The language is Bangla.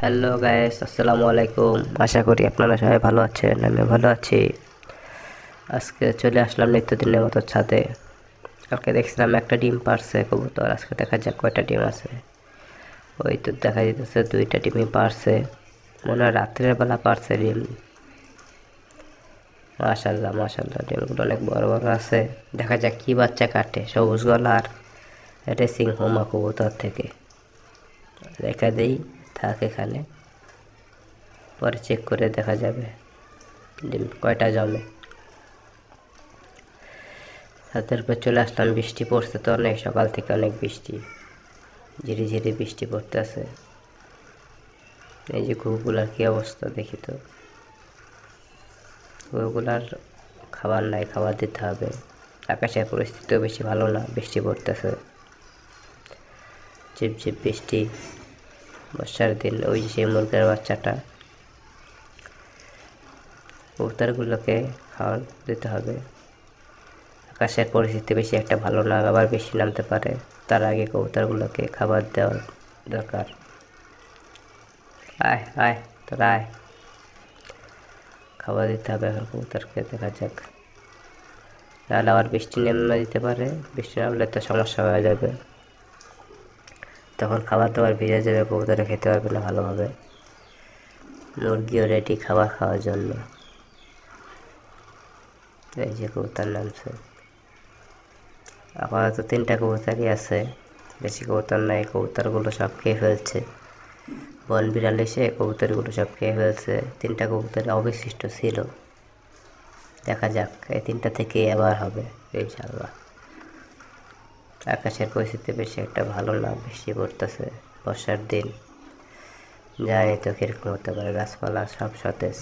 হ্যালো গাইস, আসসালামু আলাইকুম। আশা করি আপনারা সবাই ভালো আছেন। আমি ভালো আছি। আজকে চলে আসলাম নিত্যদিনের মতো ছাদে। কালকে দেখছিলাম একটা ডিম পারছে কবুতর। আজকে দেখা যাক কয়টা ডিম আছে। ওই তো দেখা যেতেছে 2টা ডিমই পারছে। মনে হয় রাত্রের বেলা পারছে ডিম। মাশাল্লাহ মাশাল্লাহ, ডিমগুলো অনেক বড় বড় আছে। দেখা যাক কি বাচ্চা কাটে সবুজ গলার রেসিং হোমা কবুতর থেকে। রেখে দেই, থাক এখানে, পরে চেক করে দেখা যাবে ডিম কয়টা জমে। ছাদের উপর চলে আসলাম। বৃষ্টি পড়ছে তো অনেক, সকাল থেকে অনেক বৃষ্টি, ঝিরি ঝিরি বৃষ্টি পড়তেছে। এই যে ঘুঘুগুলার কি অবস্থা দেখি তো। ঘুঘুগুলার খাবার নাই, খাবার দিতে হবে। আকাশের পরিস্থিতিও বেশি ভালো না, বৃষ্টি পড়তেছে, ঝিপঝিপ বৃষ্টি, বর্ষার দিন। ওই যে সেই মুরগের বাচ্চাটা, কবুতরগুলোকে খাবার দিতে হবে। আকাশের পরিস্থিতি বেশি একটা ভালো না, আবার বেশি নামতে পারে। তার আগে কবুতরগুলোকে খাবার দেওয়া দরকার। আয় আয়, তোরা আয়, খাবার দিতে হবে এখন কবুতরকে। দেখা যাক, তাহলে আবার বৃষ্টি নেমে দিতে পারে। বৃষ্টি নামলে তো সমস্যা হয়ে যাবে, তখন খাবার দাবার ভিজে যাবে, কবুতরে খেতে পারবে না ভালোভাবে। মুরগিও রেডি খাবার খাওয়ার জন্য। এই যে কবুতর নামছে। আপাতত 3টা কবুতরই আছে, বেশি কবুতর নাই। কবুতরগুলো সব খেয়ে ফেলছে। বন বিড়াল এসে কবুতরগুলো সব খেয়ে ফেলছে। 3টা কবুতর অবশিষ্ট ছিল। দেখা যাক, এই 3টা থেকে আবার হবে ইনশাল্লাহ। আকাশের পরিস্থিতি বেশি একটা ভালো না, বৃষ্টি পড়তেছে, বর্ষার দিন। জানি তো কিরকম হতে পারে, গাছপালা সব সতেজ।